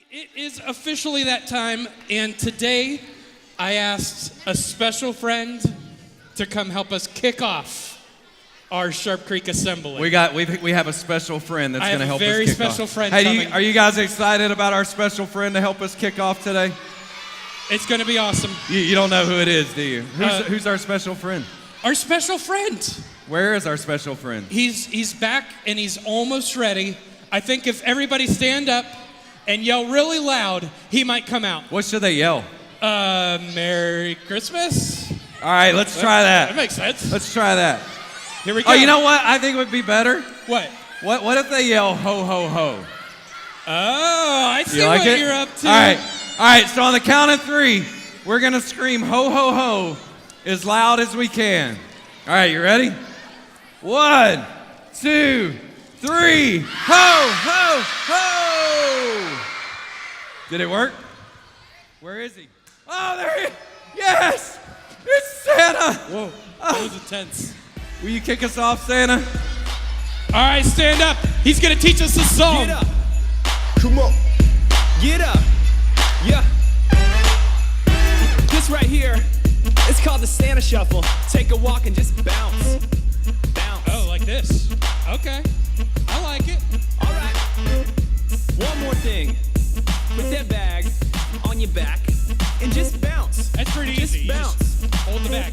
everybody. It is officially that time, and today I asked a special friend to come help us kick off our Sharp Creek Assembly. We have a special friend that's going to help us kick off. I have a very special friend Hey, coming. are you guys excited about our special friend to help us kick off today? It's going to be awesome. You don't know who it is, do you? Who's our special friend? Our special friend. Where is our special friend? He's back, and he's almost ready. I think if everybody stand up and yell really loud, he might come out. What should they yell? Merry Christmas? All right, let's try that. That makes sense. Let's try that. Here we go. Oh, you know what I think would be better? What? What if they yell ho, ho, ho? Oh, I see like what it? you're up to. All right, so on the count of 3, we're going to scream ho, ho, ho as loud as we can. All right, you ready? 1, 2, 3, ho, ho, ho! Did it work? Where is he? Oh, there he is! Yes! It's Santa! Whoa, that was intense. Will you kick us off, Santa? All right, stand up. He's gonna teach us a song. Get up. Come on. Get up. Yeah. This right here, it's called the Santa Shuffle. Take a walk and just bounce. Bounce. Oh, like this. Okay. I like it. All right. One more thing. Put that bag on your back and just bounce. That's pretty just easy. Bounce. You just hold the bag.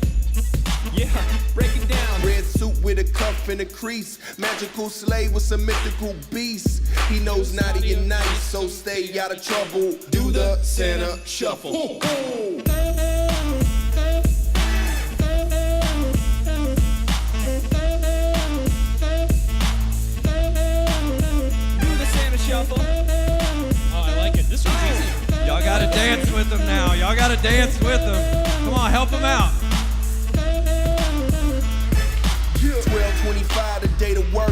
Yeah, break it down. Red suit with a cuff and a crease. Magical slave with some mythical beast. He knows naughty and nice, so stay out of trouble. Do the Santa Shuffle. Do the Santa Shuffle. Oh, I like it. This one's easy. Y'all got to dance with them now. Y'all got to dance with them. Come on, help them out. 12:25 the day to work.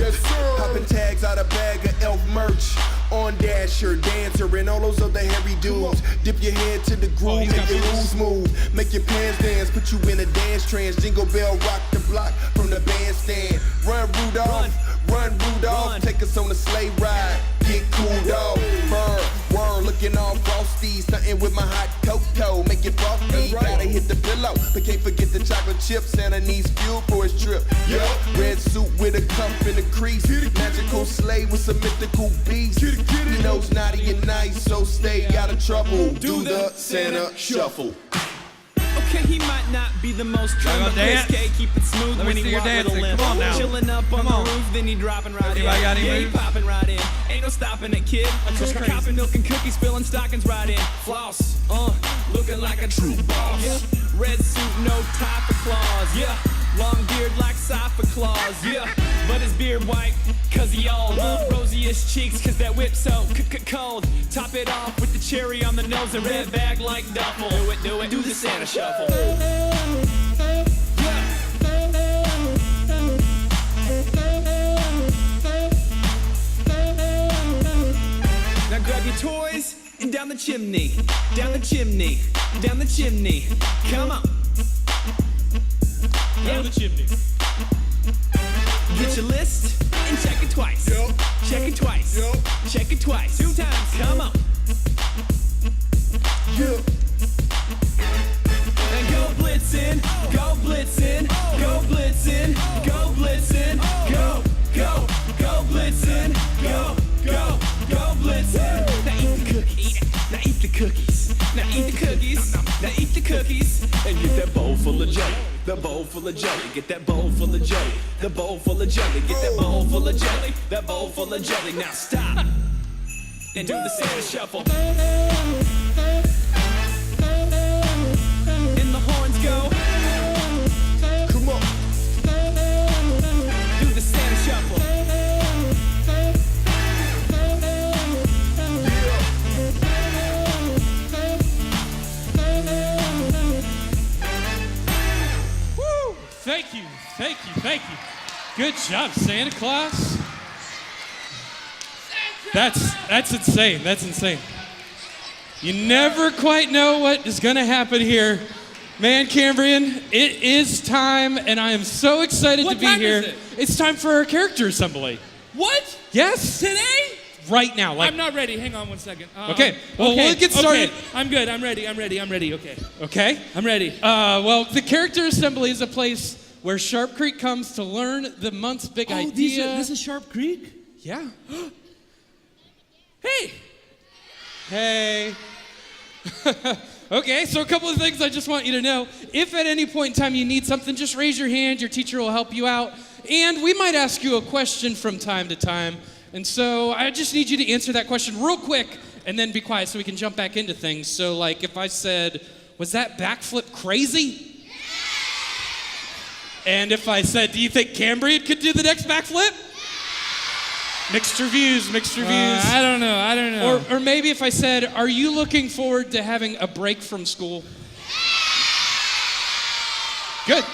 Popping tags out a bag of elf merch. On Dasher, Dancer, and all those other hairy dudes. Dip your head to the groove, make your moves move. Make your pants dance, put you in a dance trance. Jingle bell, rock the block from the bandstand. Run Rudolph, run Rudolph. Take us on a sleigh ride, get cool dog. Burr, whir, looking all frosty. Stunting with my hot cocoa, make it frosty. Gotta hit the pillow, but can't forget the chocolate chips. Santa needs fuel for his trip. Yup, red suit with a cuff and a crease. Magical sleigh with some mythical beast. He knows naughty and nice, so stay out of trouble. Do the Santa Shuffle. Okay, he might not be the most Y'all trim, gonna but dance? Chris K keep it smooth Let me when see he your walk with a dancing. limp. Come on now. Chilling up on Come on. the roof, then he dropping right in. Anybody got any yeah, he moves? popping right in. Ain't no stopping it, kid. Copping milk and cookies, spilling stockings right in. Floss, looking like a true boss. Yeah. Red suit, no tie for claws. Yeah. Long beard like Santa Claus, yeah. But his beard white, cause he old. Rosiest cheeks, cause that whip so cold. Top it off with the cherry on the nose, a red bag like duffel. Do it, do the Santa Shuffle. Now grab your toys and down the chimney, down the chimney, down the chimney. Come on. Down the chimney. Get your list and check it twice. Check it twice. Check it twice. 2 times. Come on. And go blitzin', go blitzin', go blitzin', go blitzin', go blitzin', go blitzin'. Now eat the cookies. Now eat the cookies. Now eat the cookies. Now eat the cookies. And get that bowl full of jelly. The bowl full of jelly. Get that bowl full of jelly. The bowl full of jelly. Get that bowl full of jelly. That bowl full of jelly. Now stop. And do the Santa Shuffle. And the horns go. Come on. Do the Santa Shuffle. Thank you, thank you, thank you. Good job, Santa Claus. That's insane. That's insane. You never quite know what is gonna happen here. Man, Cambrian, it is time, and I am so excited to be here. Is it? It's time for our character assembly. What? Yes. Today? right now. Like, I'm not ready. Hang on one second. Okay. Well, we'll get started. Okay. I'm good. I'm ready. Okay. Okay. I'm ready. Well, the character assembly is a place where Sharp Creek comes to learn the month's big idea. This is Sharp Creek? Yeah. Hey. Hey. Okay, so a couple of things I just want you to know. If at any point in time you need something, just raise your hand. Your teacher will help you out. And we might ask you a question from time to time. And so I just need you to answer that question real quick and then be quiet so we can jump back into things. So, like, if I said, was that backflip crazy? And if I said, do you think Cambrian could do the next backflip? Mixed reviews. I don't know. Or maybe if I said, are you looking forward to having a break from school? Good.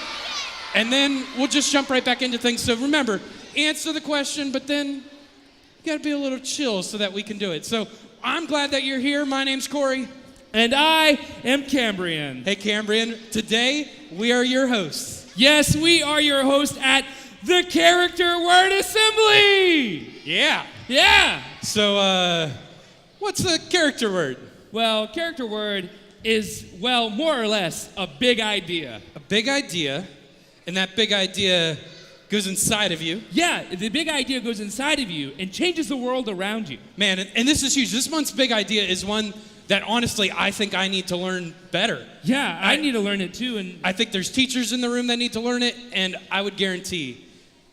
And then we'll just jump right back into things. So remember, answer the question, but then you gotta be a little chill so that we can do it. So I'm glad that you're here. My name's Corey. And I am Cambrian. Hey, Cambrian. Today, we are your hosts. Yes, we are your host at the Character Word Assembly. Yeah. Yeah. So, what's the character word? Well, character word is, well, more or less a big idea. A big idea, and that big idea goes inside of you. Yeah, the big idea goes inside of you and changes the world around you. Man, and this is huge. This month's big idea is one that honestly I think I need to learn better. Yeah, I need to learn it too. And I think there's teachers in the room that need to learn it, and I would guarantee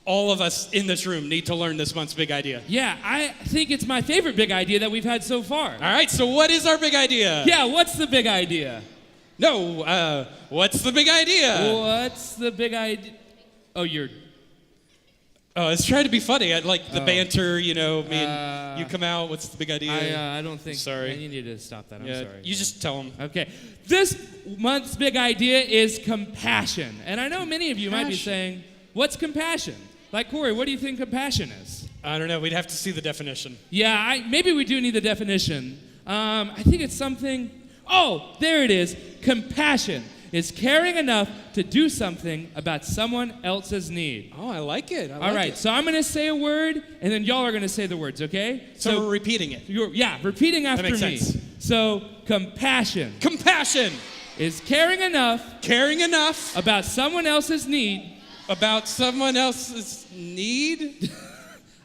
all of us in this room need to learn this month's big idea. yeah, I think it's my favorite big idea that we've had so far. All right, so what is our big idea? Yeah, what's the big idea? No, what's the big idea? What's the big idea? Oh, Oh, it's trying to be funny. I like the banter, me and you come out. What's the big idea? I don't think. Sorry. You need to stop that. I'm Yeah, sorry. you just tell them. Okay. This month's big idea is compassion. And I know many of you might be saying, what's compassion? Like, Corey, what do you think compassion is? I don't know. We'd have to see the definition. Yeah, maybe we do need the definition. I think it's something. Oh, there it is. Compassion is caring enough to do something about someone else's need. Oh, I like it. All right, so I'm going to say a word, and then y'all are going to say the words, okay? So we're repeating it. Repeating after makes me. sense. So, compassion Compassion. is caring enough Caring enough about someone else's need. about someone else's need?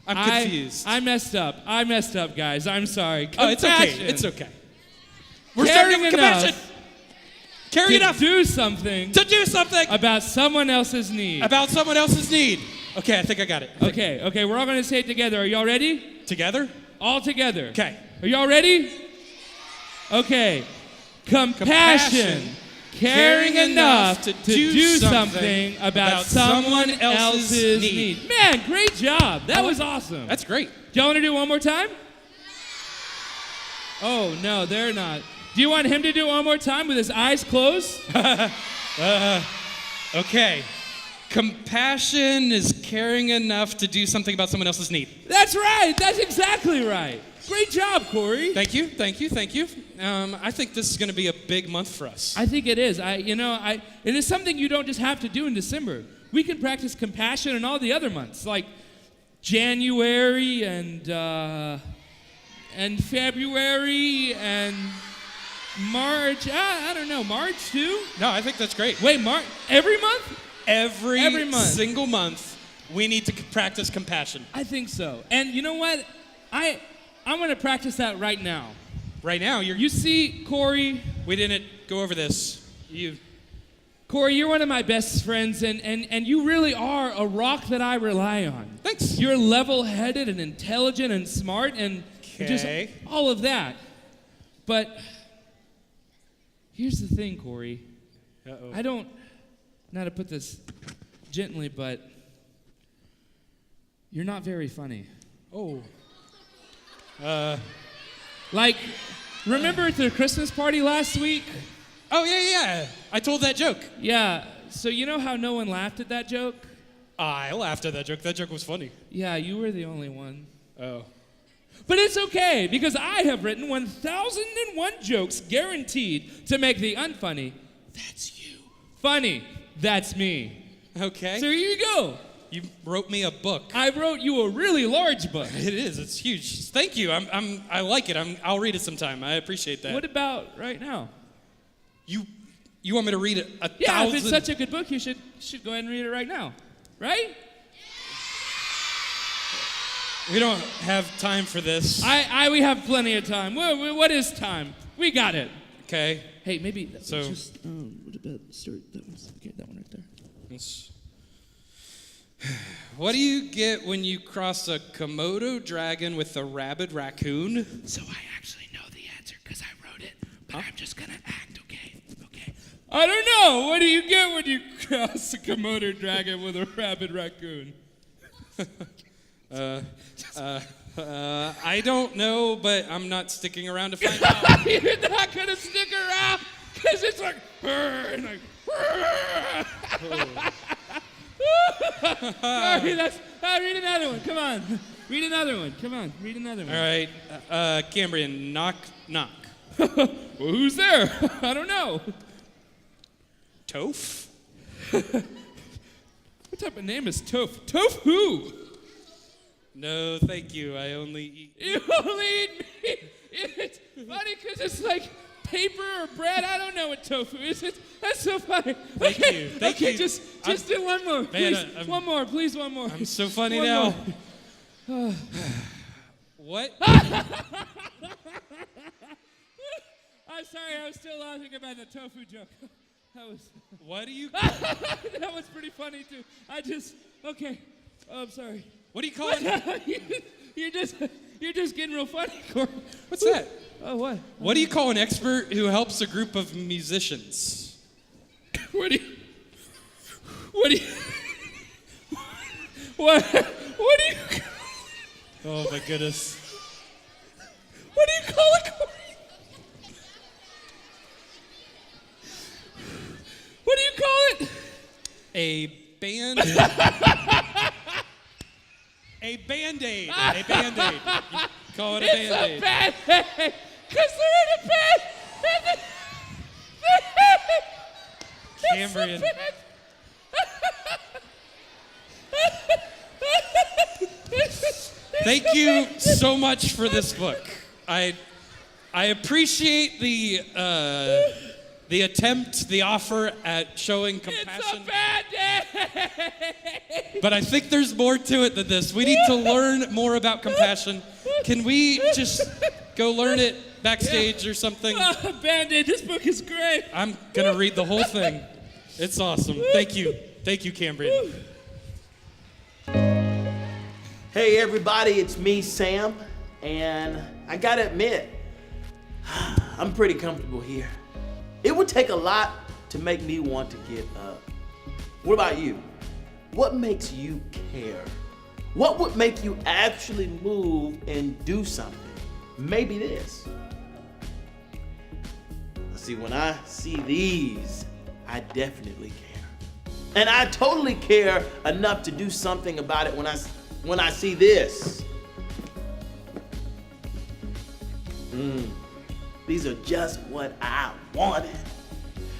I'm confused. I messed up, guys. I'm sorry. Oh, it's okay. Compassion. It's okay. We're starting with compassion. Caring enough To do something about someone else's need. about someone else's need. Okay, I think I got it. Okay, we're all going to say it together. Are y'all ready? Together? All together. Okay. Are y'all ready? Okay. Compassion. Caring enough to do something about someone else's need. Man, great job. That was awesome. That's great. Do y'all want to do it one more time? Oh, no, they're not. Do you want him to do it one more time with his eyes closed? Okay. Compassion is caring enough to do something about someone else's need. That's right. That's exactly right. Great job, Corey. Thank you. I think this is going to be a big month for us. I think it is. It is something you don't just have to do in December. We can practice compassion in all the other months, like January and February and March. I don't know, March too? No, I think that's great. Wait, March? Every month? Every month. single month, we need to practice compassion. I think so. And you know what? I'm going to practice that right now. Right now, You see, Corey. we didn't go over this. Corey, you're one of my best friends, and you really are a rock that I rely on. Thanks. You're level-headed and intelligent and smart and just Okay. all of that. But here's the thing, Corey. Uh-oh. I don't know how to put this gently, but you're not very funny. Oh. Like, remember at the Christmas party last week? Oh, yeah. I told that joke. Yeah, so you know how no one laughed at that joke? I laughed at that joke. That joke was funny. Yeah, you were the only one. Oh. But it's okay, because I have written 1,001 jokes guaranteed to make the unfunny, that's you, funny, that's me. Okay. So here you go. You wrote me a book. I wrote you a really large book. It is. It's huge. Thank you. I like it. I'll read it sometime. I appreciate that. What about right now? You want me to read it a Yeah, thousand? if it's such a good book, you should go ahead and read it right now. Right? We don't have time for this. We have plenty of time. What is time? We got it. Okay. Hey, maybe So- just what about start that one? Okay, that one right there. What do you get when you cross a Komodo dragon with a rabid raccoon? So I actually know the answer because I wrote it, but I'm just gonna act, okay? Okay. I don't know. What do you get when you cross a Komodo dragon with a rabid raccoon? I don't know, but I'm not sticking around to find out. You're not gonna stick around because it's like, and like. Sorry, read another one. Come on, read another one. Come on, read another one. All right, Cambrian, knock, knock. Well, who's there? I don't know. Toph? What type of name is Toph? Toph who? No, thank you. I only eat. You only eat meat. It's funny because it's like paper or bread. I don't know what tofu is. That's so funny. Thank you. Thank you. Just do one more, please. One more, please. One more. I'm so funny One now. more. What? I'm sorry. I was still laughing about the tofu joke. That was. What do you? That was pretty funny too. Okay. Oh, I'm sorry. What do you call it? You're just getting real funny, Corey. What's that? Oh, what? What do you call an expert who helps a group of musicians? What do you? What do you? What do you? Oh my goodness. What do you call it, Corey? What do you call it? A band. A Band-Aid. A Band-Aid. You call it a Band-Aid. It's a Band-Aid. Because they're in a band. Cambrian. Thank you so much for this book. I appreciate the attempt, the offer at showing compassion. It's a Band-Aid. But I think there's more to it than this. We need to learn more about compassion. Can we just go learn it backstage or something? Band-Aid, this book is great. I'm going to read the whole thing. It's awesome. Thank you. Thank you, Cambrian. Hey everybody, it's me, Sam, and I gotta admit, I'm pretty comfortable here. It would take a lot to make me want to get up. What about you? What makes you care? What would make you actually move and do something? Maybe this. See, when I see these, I definitely care. And I totally care enough to do something about it when I see this. These are just what I wanted.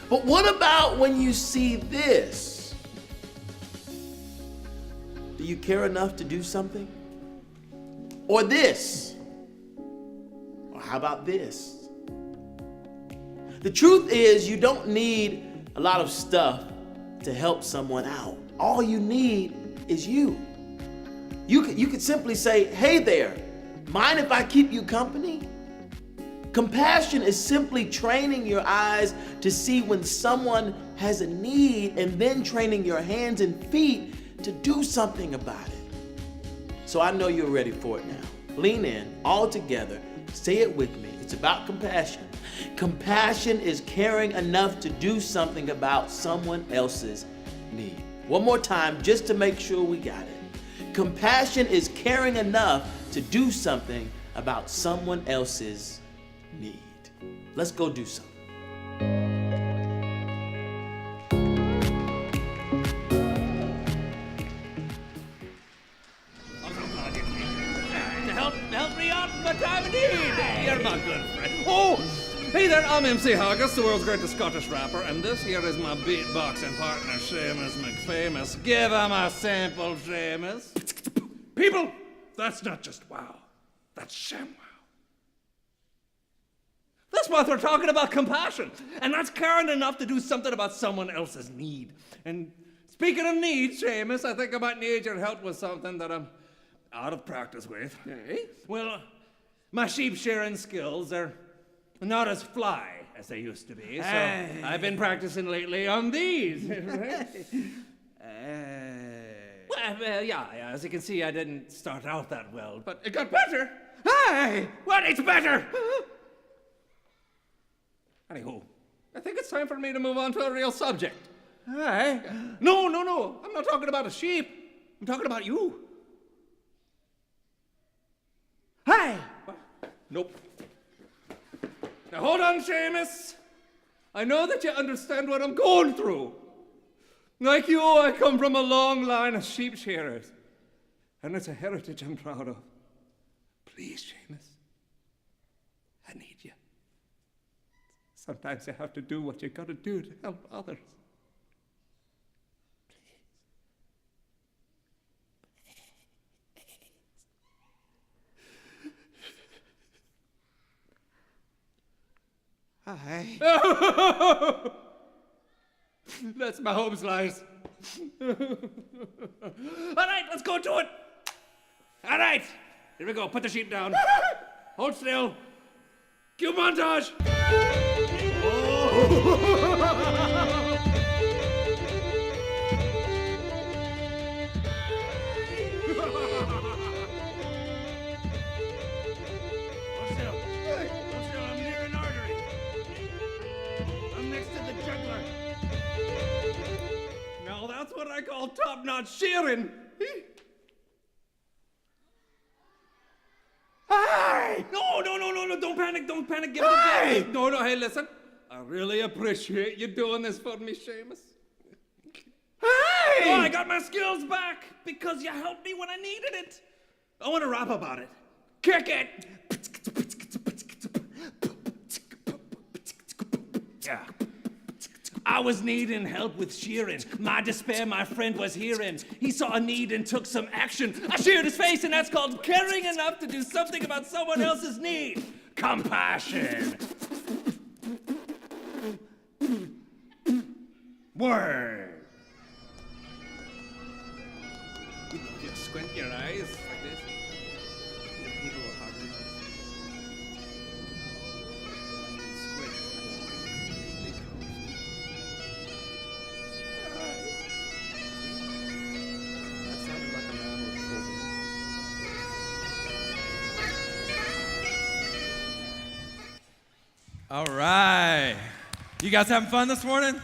But what about when you see this? Do you care enough to do something? Or this? Or how about this? The truth is, you don't need a lot of stuff to help someone out. All you need is you. You could simply say, hey there, mind if I keep you company? Compassion is simply training your eyes to see when someone has a need and then training your hands and feet to do something about it. So I know you're ready for it now. Lean in, all together, say it with me. It's about compassion. Compassion is caring enough to do something about someone else's need. One more time, just to make sure we got it. Compassion is caring enough to do something about someone else's need. Let's go do something. Help me out in my time of need. You're my good friend. Oh, Hey there, I'm MC Haggis, the world's greatest Scottish rapper, and this here is my beatboxing partner, Seamus McFamous. Give him a sample, Seamus. People, that's not just wow, that's ShamWow. This month we're talking about compassion, and that's caring enough to do something about someone else's need. And speaking of needs, Seamus, I think I might need your help with something that I'm out of practice with. Hey? Well, my sheep shearing skills are not as fly as they used to be, so I've been practicing lately on these. Well, yeah, as you can see, I didn't start out that well, but it got better. Hey, well, it's better. Anywho, I think it's time for me to move on to a real subject. Hey. No, I'm not talking about a sheep. I'm talking about you. Hey. Nope. Now hold on, Seamus. I know that you understand what I'm going through. Like you, I come from a long line of sheep shearers. And it's a heritage I'm proud of. Please, Seamus, I need you. Sometimes you have to do what you gotta do to help others. Hi. That's my home slice. All right, let's go to it. All right, here we go. Put the sheep down. Hold still. Cue montage. I'm near an artery. I'm next to the jugular. Now that's what I call top-notch shearing. Hey! No, don't panic, give it a break. No, hey, listen. I really appreciate you doing this for me, Seamus. Hey! Oh, I got my skills back because you helped me when I needed it. I want to rap about it. Kick it! Yeah. I was needing help with shearing. My despair, my friend was hearing. He saw a need and took some action. I sheared his face, and that's called caring enough to do something about someone else's need. Compassion. Word. You squint your eyes like this. People will hardly notice. Squint. That sounded like a man with a All right. You guys having fun this morning?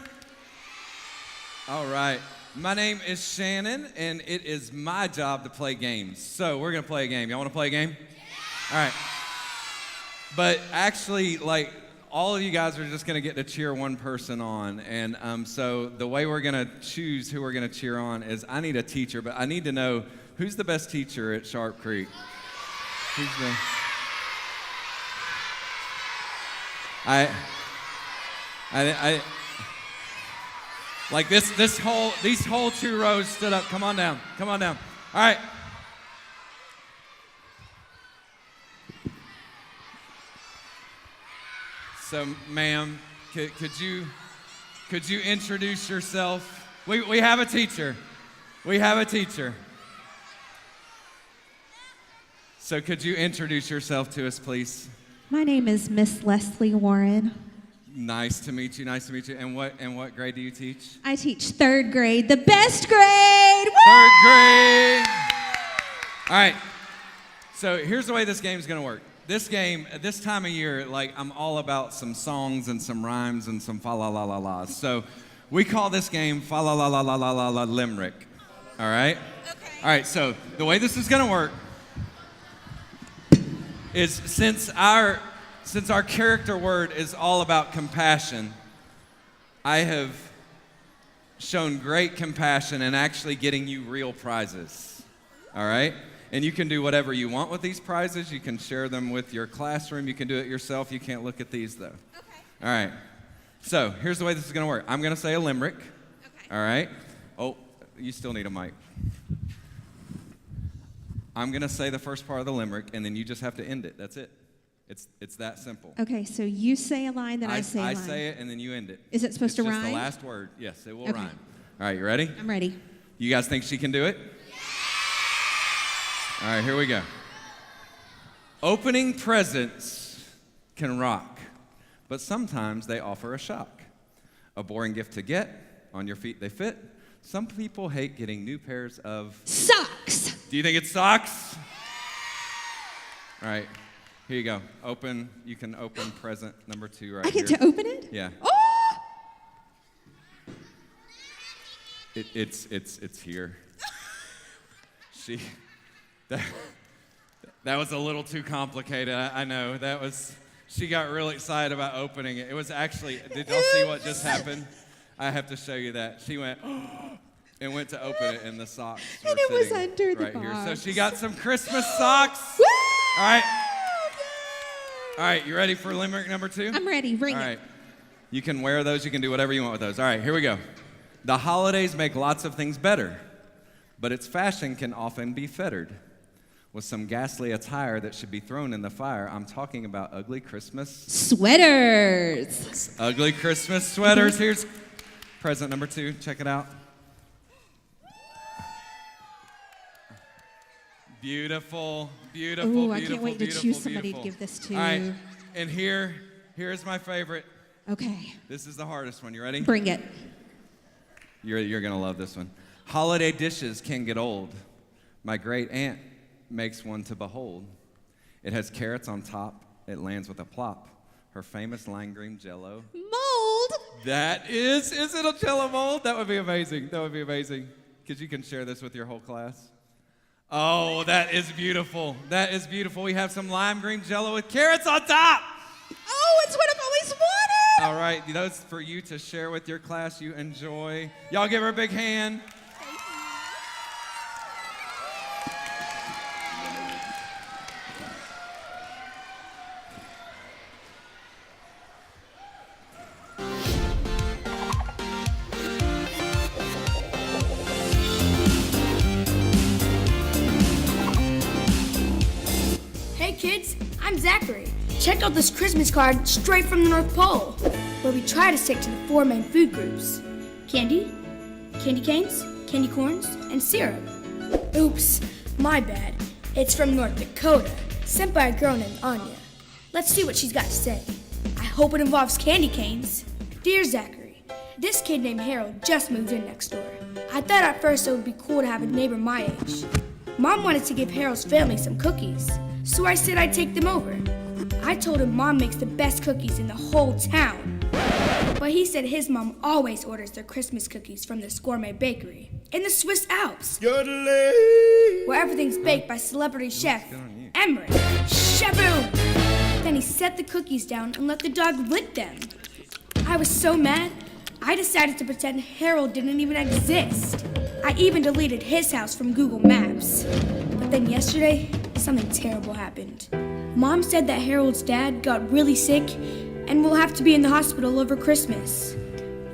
All right. My name is Shannon, and it is my job to play games. So we're going to play a game. Y'all want to play a game? All right. But actually, like, all of you guys are just going to get to cheer one person on. And so the way we're going to choose who we're going to cheer on is I need a teacher, but I need to know who's the best teacher at Sharp Creek? Who's the... Like these whole 2 rows stood up. Come on down. All right. So, ma'am, could you introduce yourself? We have a teacher. So could you introduce yourself to us, please? My name is Miss Leslie Warren. Nice to meet you. And what grade do you teach? I teach 3rd grade, the best grade. Woo! 3rd grade. All right. So here's the way this game's gonna work. This game, this time of year, like I'm all about some songs and some rhymes and some fa la la la la. So we call this game fa la la la la la la la limerick. All right? Okay. All right. So the way this is gonna work is since our character word is all about compassion, I have shown great compassion in actually getting you real prizes. All right? And you can do whatever you want with these prizes. You can share them with your classroom. You can do it yourself. You can't look at these, though. Okay. All right. So here's the way this is going to work. I'm going to say a limerick. Okay. All right. Oh, you still need a mic. I'm going to say the first part of the limerick, and then you just have to end it. That's it. It's that simple. Okay, so you say a line, then I say a line. I say it, and then you end it. Is it supposed to It's rhyme? just the last word. Yes, it will Okay. rhyme. All right, you ready? I'm ready. You guys think she can do it? All right, here we go. Opening presents can rock, but sometimes they offer a shock. A boring gift to get, on your feet they fit. Some people hate getting new pairs of Socks. Do you think it's socks? All right, here you go. You can open present number 2 right I here. get to open it? Yeah. Oh! It's here. That was a little too complicated. I know. She got real excited about opening it. It was actually, did y'all see what just happened? I have to show you that. She went, and went to open it, and the socks were And it was sitting under the right here. box. So she got some Christmas socks. Woo! All right. All right, you ready for limerick number 2? I'm ready. Ring All it. right. You can wear those. You can do whatever you want with those. All right, here we go. The holidays make lots of things better, but its fashion can often be fettered with some ghastly attire that should be thrown in the fire. I'm talking about ugly Christmas. Sweaters. Ugly Christmas sweaters. Here's present number 2. Check it out. Beautiful, beautiful, Ooh, I beautiful, can't wait to beautiful, choose somebody beautiful. to give this to. All right, and here's my favorite. Okay. This is the hardest one. You ready? Bring it. You're gonna love this one. Holiday dishes can get old. My great aunt makes one to behold. It has carrots on top. It lands with a plop. Her famous lime green Jello. Mold. Is it a Jello mold? That would be amazing. That would be amazing. Because you can share this with your whole class. Oh, that is beautiful. That is beautiful. We have some lime green Jello with carrots on top. Oh, it's what I've always wanted. All right, those for you to share with your class. You enjoy. Y'all give her a big hand. Hey kids, I'm Zachary. Check out this Christmas card straight from the North Pole, where we try to stick to the 4 main food groups: candy, candy canes, candy corns, and syrup. Oops, my bad. It's from North Dakota, sent by a girl named Anya. Let's see what she's got to say. I hope it involves candy canes. Dear Zachary, this kid named Harold just moved in next door. I thought at first it would be cool to have a neighbor my age. Mom wanted to give Harold's family some cookies, so I said I'd take them over. I told him Mom makes the best cookies in the whole town. But he said his mom always orders their Christmas cookies from this gourmet bakery in the Swiss Alps, where everything's baked by celebrity chef Emmerich. Shaboom! Then he set the cookies down and let the dog lick them. I was so mad, I decided to pretend Harold didn't even exist. I even deleted his house from Google Maps. But then yesterday, something terrible happened. Mom said that Harold's dad got really sick and will have to be in the hospital over Christmas.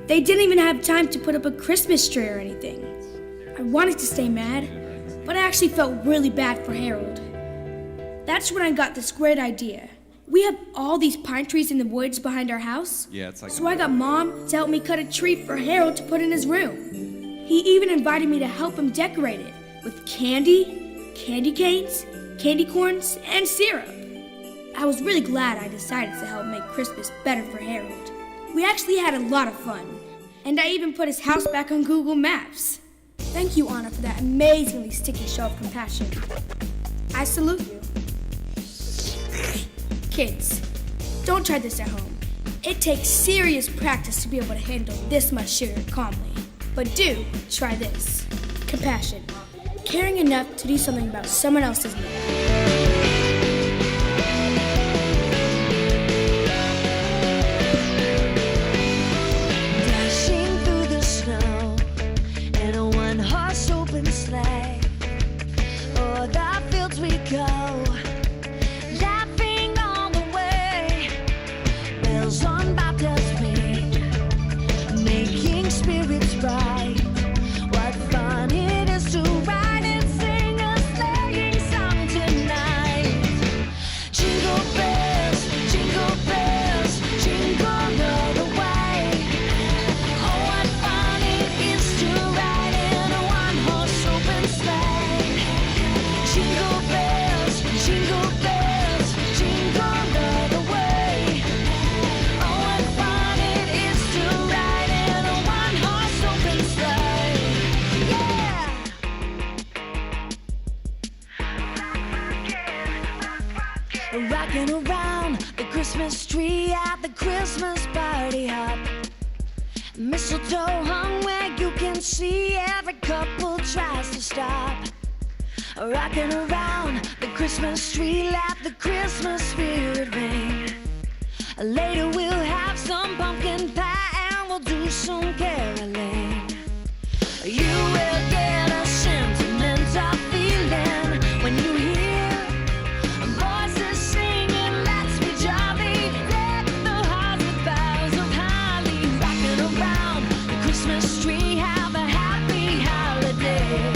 They didn't even have time to put up a Christmas tree or anything. I wanted to stay mad, but I actually felt really bad for Harold. That's when I got this great idea. We have all these pine trees in the woods behind our house. Yeah, it's like. So I got Mom to help me cut a tree for Harold to put in his room. He even invited me to help him decorate it with candy, candy canes, candy corns, and syrup. I was really glad I decided to help make Christmas better for Harold. We actually had a lot of fun, and I even put his house back on Google Maps. Thank you, Anna, for that amazingly sticky show of compassion. I salute you. Kids, don't try this at home. It takes serious practice to be able to handle this much sugar calmly. But do try this. Compassion. Caring enough to do something about someone else's need. Dashing through the snow in a one-horse open sleigh. Oh, that angels on Baptist wing, making spirits bright. What fun it is to ride and sing a sleighing song tonight. Jingle bells, jingle all the way. Oh, what fun it is to ride in a one-horse open sleigh. Jingle bells, jingle all the way. Oh, what fun it is to ride in a one-horse open sleigh. Yeah! Rocking around the Christmas tree at the Christmas party hop. Mistletoe hung where you can see every couple tries to stop. Rocking around the Christmas tree, let the Christmas spirit ring. Later we'll have some pumpkin pie and we'll do some caroling. You will get a sentimental feeling when you hear voices singing, let's be jolly. Deck the halls with boughs of holly. Rocking around the Christmas tree, have a happy holiday.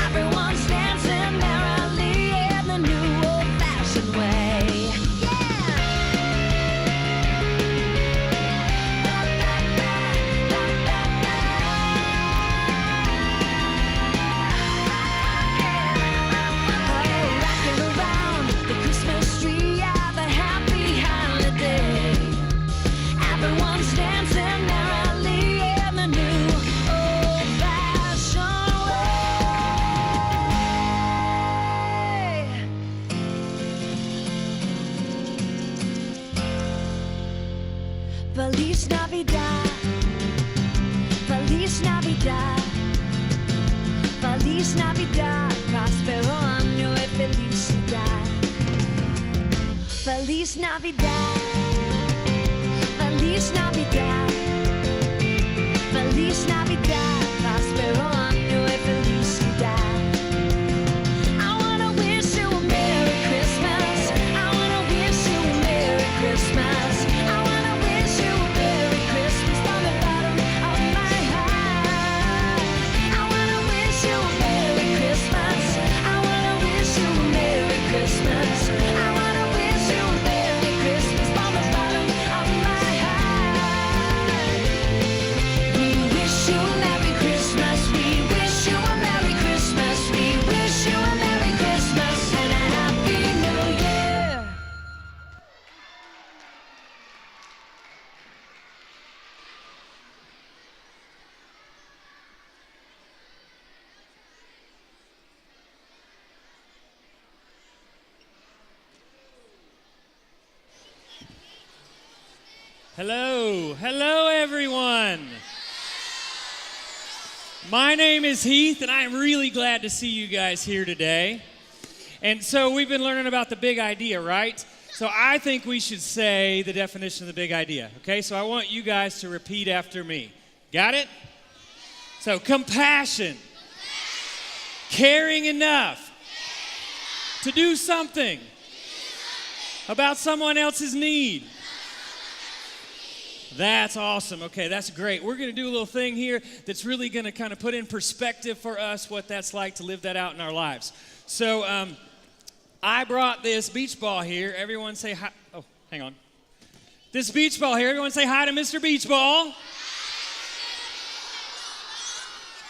Everyone's dancing merrily in the new old-fashioned way. Yeah! Rocking around the Christmas tree, have a happy holiday. Everyone's dancing merrily in the new old-fashioned way. Feliz Navidad, Feliz Navidad, Feliz Navidad, próspero año y felicidad. Feliz Navidad, Feliz Navidad, Feliz Navidad, próspero año y felicidad. I wanna wish you a Merry Christmas. I wanna wish you a Merry Christmas. I wanna wish you a Merry Christmas from the bottom of my heart. I wanna wish you a Merry Christmas. I wanna wish you a Merry Christmas. I wanna wish you a Merry Christmas from the bottom of my heart. We wish you a Merry Christmas. We wish you a Merry Christmas. We wish you a Merry Christmas and a Happy New Year. Hello everyone. My name is Heath, and I'm really glad to see you guys here today. And so we've been learning about the big idea, right? So I think we should say the definition of the big idea, okay? So I want you guys to repeat after me. Got it? So compassion, caring enough to do something about someone else's need. That's awesome. Okay, that's great. We're going to do a little thing here that's really going to kind of put in perspective for us what that's like to live that out in our lives. So I brought this beach ball here. Everyone say hi. Oh, hang on. This beach ball here. Everyone say hi to Mr. Beach Ball.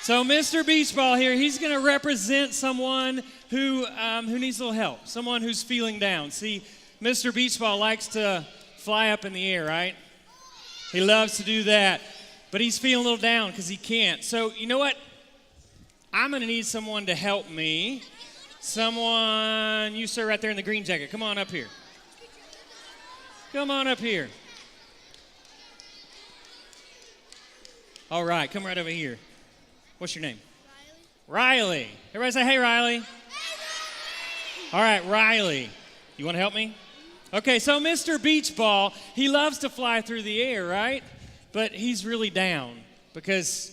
So Mr. Beach Ball here, he's going to represent someone who needs a little help, someone who's feeling down. See, Mr. Beach Ball likes to fly up in the air, right? He loves to do that, but he's feeling a little down because he can't. So you know what? I'm going to need someone to help me. Someone, you sir right there in the green jacket, come on up here. Come on up here. All right, come right over here. What's your name? Riley. Everybody say, hey, Riley. All right, Riley. You want to help me? Okay, so Mr. Beach Ball, he loves to fly through the air, right? But he's really down because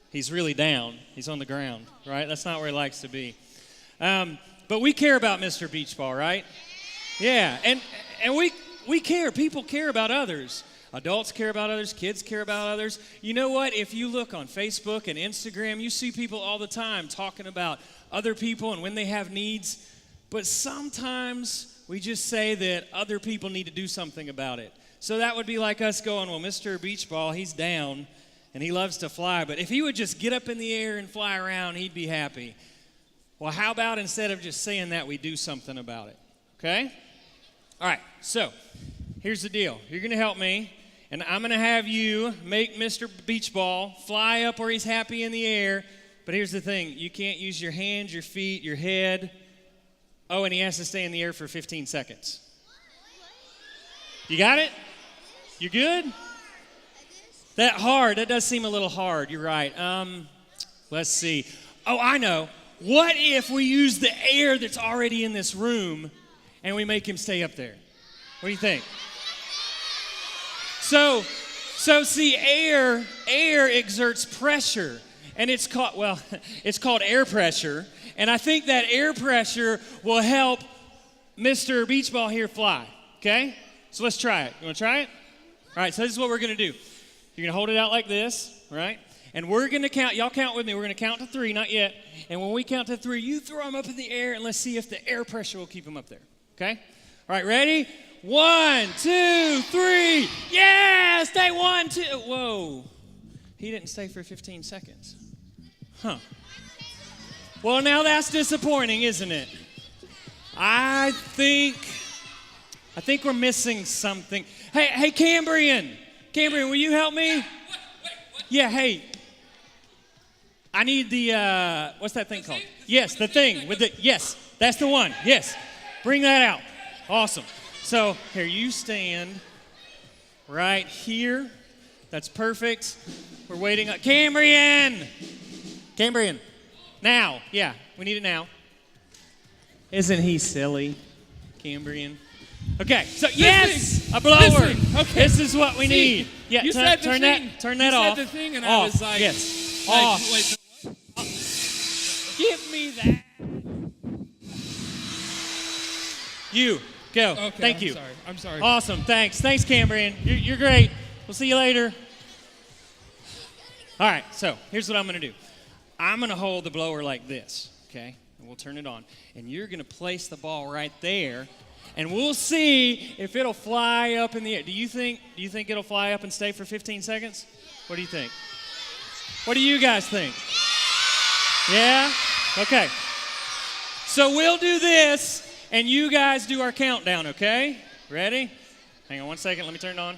he's really down. He's on the ground, right? That's not where he likes to be. But we care about Mr. Beach Ball, right? Yeah, and we care. People care about others. Adults care about others. Kids care about others. You know what? If you look on Facebook and Instagram, you see people all the time talking about other people and when they have needs. But sometimes we just say that other people need to do something about it. So that would be like us going, well, Mr. Beach Ball, he's down and he loves to fly. But if he would just get up in the air and fly around, he'd be happy. Well, how about instead of just saying that, we do something about it? Okay? All right, so here's the deal. You're going to help me. And I'm going to have you make Mr. Beach Ball fly up where he's happy in the air. But here's the thing. You can't use your hands, your feet, your head. Oh, and he has to stay in the air for 15 seconds. You got it? You good? That does seem a little hard. You're right. Let's see. Oh, I know. What if we use the air that's already in this room and we make him stay up there? What do you think? So see, air exerts pressure, and it's called air pressure, and I think that air pressure will help Mr. Beach Ball here fly, okay? So let's try it. You want to try it? All right, so this is what we're going to do. You're going to hold it out like this, right? And we're going to count. Y'all count with me. We're going to count to 3, not yet. And when we count to 3, you throw him up in the air, and let's see if the air pressure will keep him up there, okay? All right, ready? 1, 2, 3. Yeah, stay 1, 2. Whoa. He didn't stay for 15 seconds. Huh. Well, now that's disappointing, isn't it? I think we're missing something. Hey, Cambrian, will you help me? Wait. Yeah, hey. I need the, what's that thing called? Yes, the thing with the, yes, that's the one. Yes. Bring that out. Awesome. So here, you stand right here. That's perfect. We're waiting. Cambrian! Now. Yeah, we need it now. Isn't he silly, Cambrian? Okay, so yes, a blower. Okay. This is what we need. Yeah, you turn said the thing. Turn that off. You said the thing, and off. I was like, yes, like, off. wait, what? Give me that. You go. Okay, Thank you. I'm sorry. Awesome. Thanks, Cambrian. You're great. We'll see you later. All right. So here's what I'm going to do. I'm going to hold the blower like this. Okay, and we'll turn it on, and you're going to place the ball right there. And we'll see if it'll fly up in the air. Do you think it'll fly up and stay for 15 seconds? What do you think? What do you guys think? Yeah? Okay. So we'll do this, and you guys do our countdown, okay? Ready? Hang on 1 second. Let me turn it on.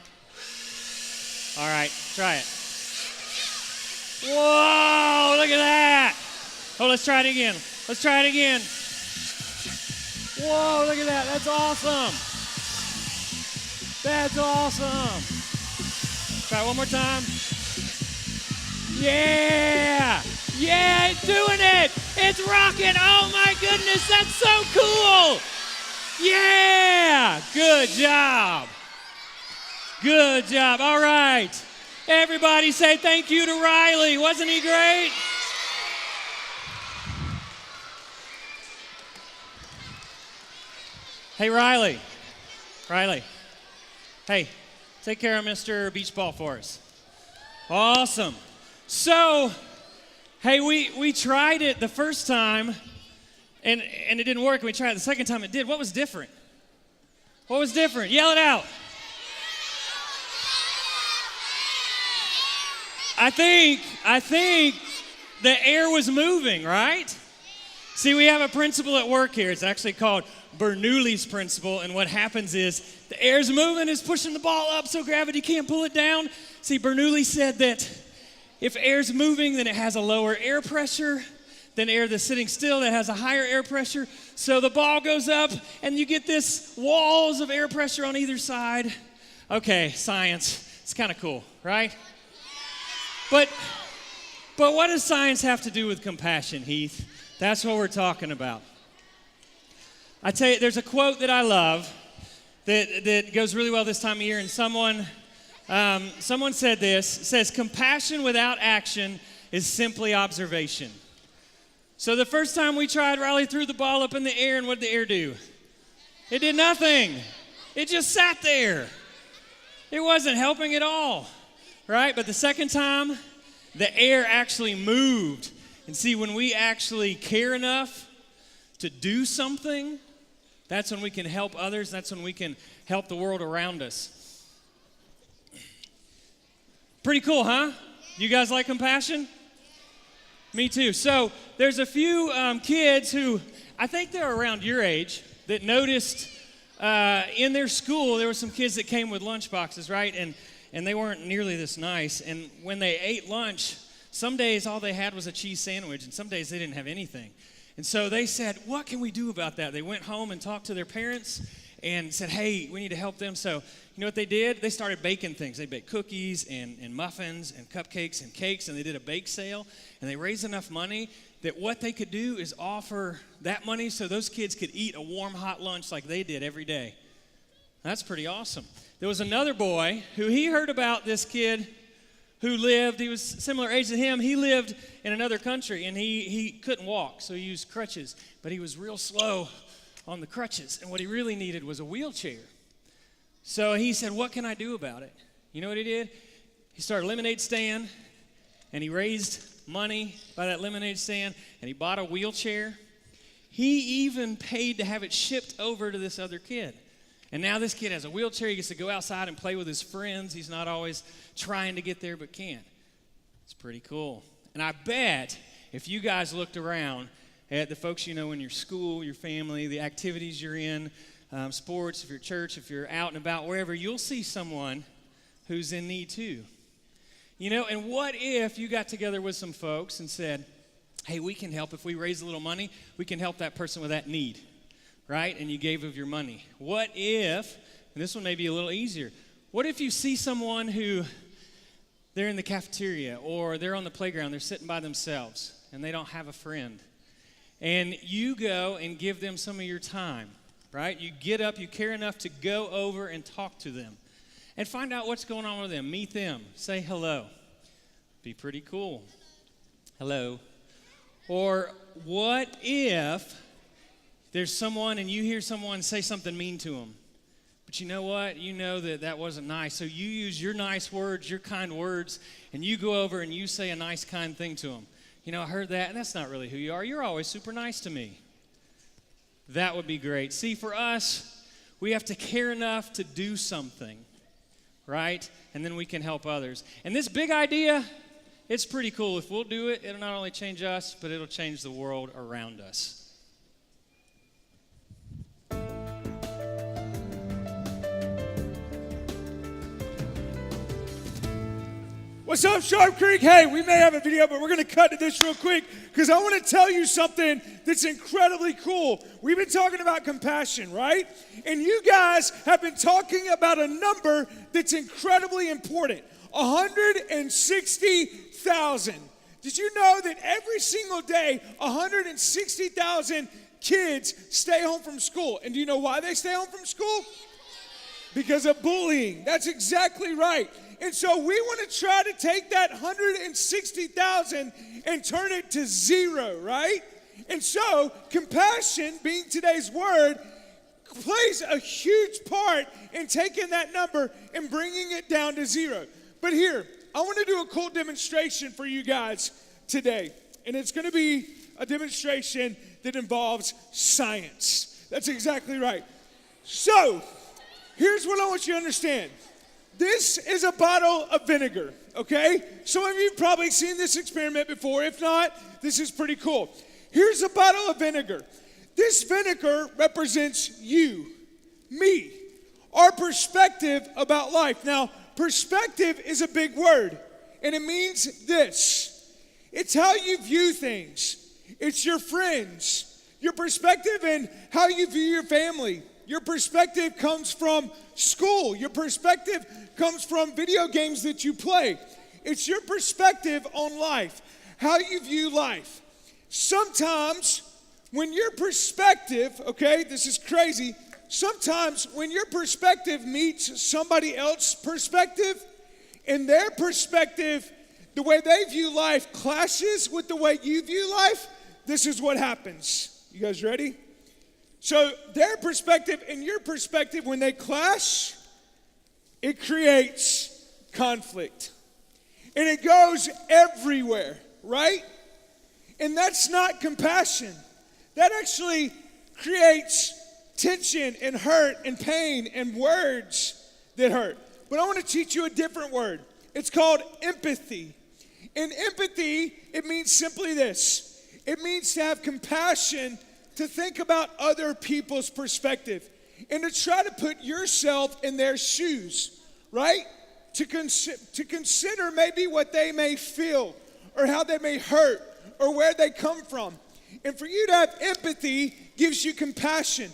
All right. Try it. Whoa, look at that. Oh, let's try it again. Whoa, look at that. That's awesome. Try it one more time. Yeah, it's doing it. It's rocking. Oh my goodness, that's so cool. Yeah, good job. All right. Everybody say thank you to Riley. Wasn't he great? Hey, Riley. Hey, take care of Mr. Beach Ball for us. Awesome. So, hey, we tried it the first time, and it didn't work. We tried it the second time. It did. What was different? Yell it out. I think the air was moving, right? See, we have a principle at work here. It's actually called Bernoulli's principle, and what happens is the air's moving, it's pushing the ball up so gravity can't pull it down. See, Bernoulli said that if air's moving, then it has a lower air pressure than air that's sitting still that has a higher air pressure. So the ball goes up, and you get this walls of air pressure on either side. Okay, science. It's kind of cool, right? But what does science have to do with compassion, Heath? That's what we're talking about. I tell you, there's a quote that I love that goes really well this time of year, and someone said this. It says, compassion without action is simply observation. So the first time we tried, Riley threw the ball up in the air, and what did the air do? It did nothing. It just sat there. It wasn't helping at all, right? But the second time, the air actually moved. And see, when we actually care enough to do something, that's when we can help others. That's when we can help the world around us. Pretty cool, huh? You guys like compassion? Me too. So there's a few kids who, I think they're around your age, that noticed in their school there were some kids that came with lunch boxes, right? And they weren't nearly this nice. And when they ate lunch, some days all they had was a cheese sandwich, and some days they didn't have anything. And so they said, what can we do about that? They went home and talked to their parents and said, hey, we need to help them. So you know what they did? They started baking things. They baked cookies and muffins and cupcakes and cakes, and they did a bake sale. And they raised enough money that what they could do is offer that money so those kids could eat a warm, hot lunch like they did every day. That's pretty awesome. There was another boy who he heard about this kid who lived, he was similar age to him, he lived in another country, and he couldn't walk, so he used crutches, but he was real slow on the crutches, and what he really needed was a wheelchair. So he said, what can I do about it? You know what he did? He started a lemonade stand, and he raised money by that lemonade stand, and he bought a wheelchair. He even paid to have it shipped over to this other kid. And now this kid has a wheelchair. He gets to go outside and play with his friends. He's not always trying to get there but can. It's pretty cool. And I bet if you guys looked around at the folks you know in your school, your family, the activities you're in, sports, if you're at church, if you're out and about, wherever, you'll see someone who's in need too. You know, and what if you got together with some folks and said, hey, we can help. If we raise a little money, we can help that person with that need. Right? And you gave of your money. What if, and this one may be a little easier, what if you see someone who they're in the cafeteria or they're on the playground, they're sitting by themselves and they don't have a friend, and you go and give them some of your time, right? You get up, you care enough to go over and talk to them and find out what's going on with them. Meet them, say hello. Be pretty cool. Hello. Or what if there's someone and you hear someone say something mean to them, but you know what? You know that wasn't nice. So you use your nice words, your kind words, and you go over and you say a nice, kind thing to them. You know, I heard that, and that's not really who you are. You're always super nice to me. That would be great. See, for us, we have to care enough to do something, right? And then we can help others. And this big idea, it's pretty cool. If we'll do it, it'll not only change us, but it'll change the world around us. What's up, Sharp Creek? Hey, we may have a video, but we're going to cut to this real quick because I want to tell you something that's incredibly cool. We've been talking about compassion, right? And you guys have been talking about a number that's incredibly important, 160,000. Did you know that every single day, 160,000 kids stay home from school? And do you know why they stay home from school? Because of bullying. That's exactly right. And so we want to try to take that 160,000 and turn it to zero, right? And so compassion, being today's word, plays a huge part in taking that number and bringing it down to zero. But here, I want to do a cool demonstration for you guys today. And it's going to be a demonstration that involves science. That's exactly right. So, here's what I want you to understand. This is a bottle of vinegar, okay? Some of you have probably seen this experiment before. If not, this is pretty cool. Here's a bottle of vinegar. This vinegar represents you, me, our perspective about life. Now, perspective is a big word, and it means this. It's how you view things. It's your friends, your perspective and how you view your family. Your perspective comes from school. Your perspective comes from video games that you play. It's your perspective on life, how you view life. Sometimes when your perspective, okay, this is crazy, sometimes when your perspective meets somebody else's perspective, and their perspective, the way they view life clashes with the way you view life, this is what happens. You guys ready? So their perspective and your perspective, when they clash, it creates conflict. And it goes everywhere, right? And that's not compassion. That actually creates tension and hurt and pain and words that hurt. But I want to teach you a different word. It's called empathy. And empathy, it means simply this. It means to have compassion, to think about other people's perspective, and to try to put yourself in their shoes, right? To consider maybe what they may feel, or how they may hurt, or where they come from. And for you to have empathy gives you compassion.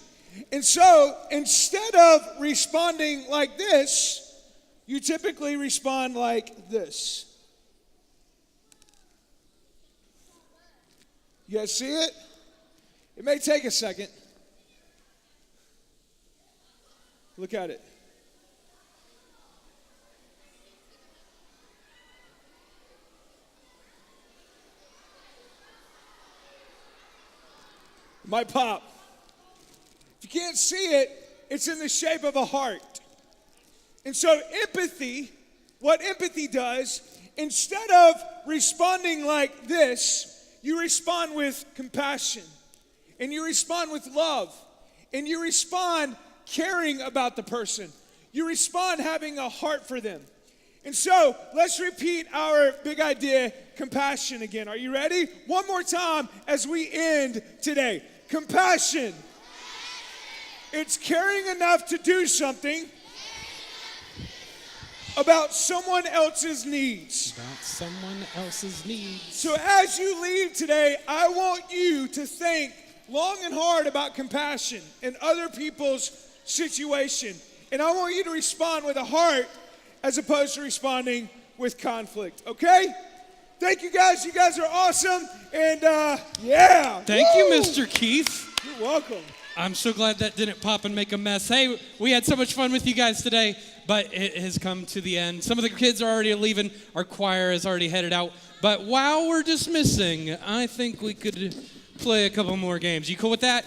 And so, instead of responding like this, you typically respond like this. You guys see it? It may take a second. Look at it. It might pop. If you can't see it, it's in the shape of a heart. And so empathy, what empathy does, instead of responding like this, you respond with compassion, and you respond with love, and you respond caring about the person. You respond having a heart for them. And so let's repeat our big idea, compassion, again. Are you ready? One more time as we end today. Compassion. It's caring enough to do something about someone else's needs. About someone else's needs. So as you leave today, I want you to think long and hard about compassion in other people's situation. And I want you to respond with a heart as opposed to responding with conflict, okay? Thank you guys. You guys are awesome. And yeah. Thank you, Mr. Keith. You're welcome. I'm so glad that didn't pop and make a mess. Hey, we had so much fun with you guys today, but it has come to the end. Some of the kids are already leaving. Our choir is already headed out. But while we're dismissing, I think we could play a couple more games. You cool with that?